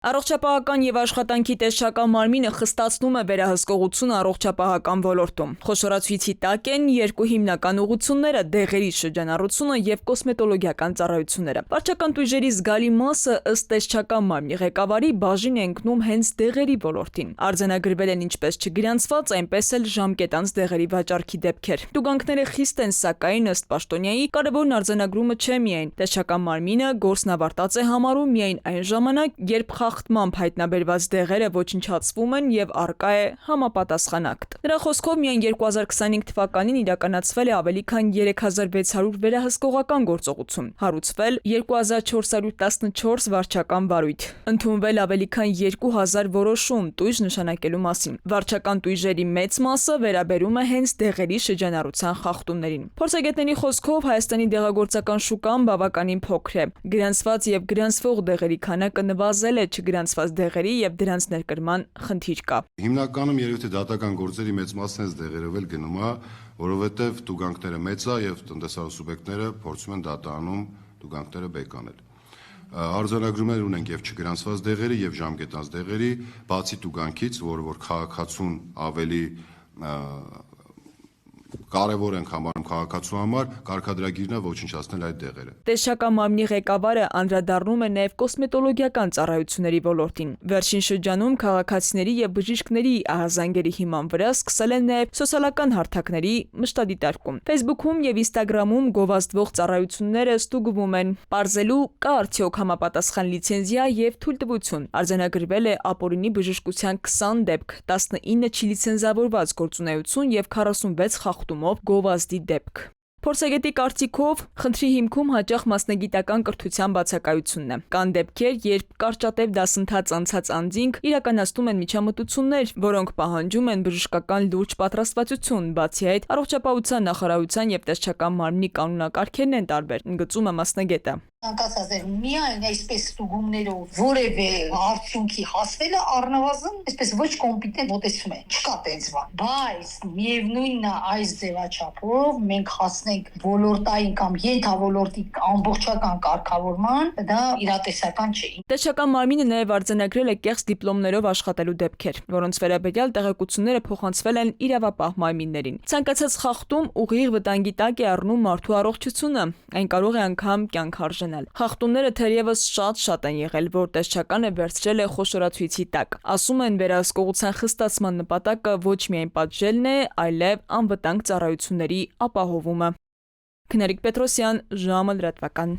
Առողջապահական եւ աշխատանքի տեսչական մարմինը խստացնում է վերահսկողությունը առողջապահական ոլորտում։ Խոշորացույցի տակ են երկու հիմնական ուղղությունները՝ դեղերի շրջանառությունը եւ կոսմետոլոգիական ծառայությունները։ Վարչական տույժերի զգալի մասը ըստ տեսչական մարմնի ղեկավարի բաժին է ընկնում հենց դեղերի ոլորտին։ Արձանագրվել են ինչպես չգրանցված, այնպես էլ ժամկետանց դեղերի վաճառքի դեպքեր։ Տուգանքները խիստ են, սակայն ըստ պաշտոնյայի կարևորն արձանագրումը չէ միայն։ Տեսչական մարմինը գործն ավարտած է համարում միայն այն ժամանակ, երբ խախտմամբ հայտնաբերված դեղերը ոչնչացվում են եւ առկա է համապատասխան ակտ։ Նրա խոսքով միայն 2025 թվականին իրականացվել է ավելի քան 3600 վերահսկողական գործողություն, հարուցվել 2414 վարչական վարույթ, ընդունվել ավելի քան 2000 որոշում տույժ նշանակելու մասին։ Վարչական տույժերի մեծ մասը վերաբերում է հենց դեղերի շրջանառության խախտումներին։ Փորձագետների խոսքով Հայաստանի դեղագործական շուկան բավականին փոքր է։ Գրանցված եւ գրանցվող դեղերի քանակը նվազել է, չգրանցված դեղերի եւ դրանց ներկրման խնդիր կա։ Հիմնականում երևի թե դատական գործերի մեծ մասն այս դեղերով էլ գնում է, որովհետեւ տուգանքները մեծ է եւ տնտեսական սուբյեկտները փորձում են դատանում տուգանքները բեկանել։ Արձանագրումներ ունենք եւ չգրանցված դեղերի եւ ժամկետանց դեղերի, բացի տուգանքից, որ քաղաքացուն ավելի կարևոր ենք համարում քաղաքացու համար, կարգադրագիրն է ոչնչացնել այդ դեղերը։ Տեսչական մարմնի ղեկավարը անդրադառնում է նաև կոսմետոլոգիական ծառայությունների ոլորտին։ Վերջին շրջանում քաղաքացիների եւ բժիշկների ահազանգերի հիման վրա սկսել են նաև սոցիալական հարթակների մշտադիտարկում։ Facebook-ում եւ Instagram-ում գովազդվող ծառայությունները ստուգվում են, պարզելու կա արդյոք համապատասխան լիցենզիա եւ թույլտվություն։ Արձանագրվել է ապօրինի բժշկության 20 դեպք, 19 չլիցենզավորված գործունեություն եւ 46 խախտումով գովազդի դեպք։ Փորձագետի կարծիքով խնդրի հիմքում հաճախ մասնագիտական կրթության բացակայությունն է։ Կան դեպքեր, երբ կարճատև դասընթաց անցած անձինք իրականացնում են միջամտություններ, որոնք պահանջում են բժշկական լուրջ պատրաստվածություն, բացի այդ առողջապահության նախարարության եւ տեսչական մարմնի կանոնակարգերն են տարբեր, ընդգծում է մասնագետը։ Անկասած է միայն այսպես ստուգումներով որևէ արդյունքի հասնելը առնվազն այսպես ոչ կոմպետենտ մոտեցում է, չկա տենց բան, բայց միևնույնն է այս ձևաչափով մենք հասնենք ոլորտային կամ ենթավորոտի ամբողջական կարգավորման, դա իրատեսական չէ։ Տեսչական մարմինը նաև արձանագրել է կեղծ դիպլոմներով աշխատելու դեպքեր, որոնց վերաբերյալ տեղեկությունները փոխանցվել են իրավապահ մարմիններին։ Ցանկացած խախտում ուղիղ վտանգի տակ է առնում մարդու առողջությունը, այն կարող է անգամ կյանք արժանալ։ Խախտումները թերևս շատ են եղել, որ տեսչականը վերցրել է խոշորացույցի տակ։ Ասում են վերահսկողության խստացման նպատակը ոչ միայն պատժելն է, այլև անվտանգ ծառայությունների ապահովումը։ Քնարիկ Պետրոսյան, ժամը լրատվական։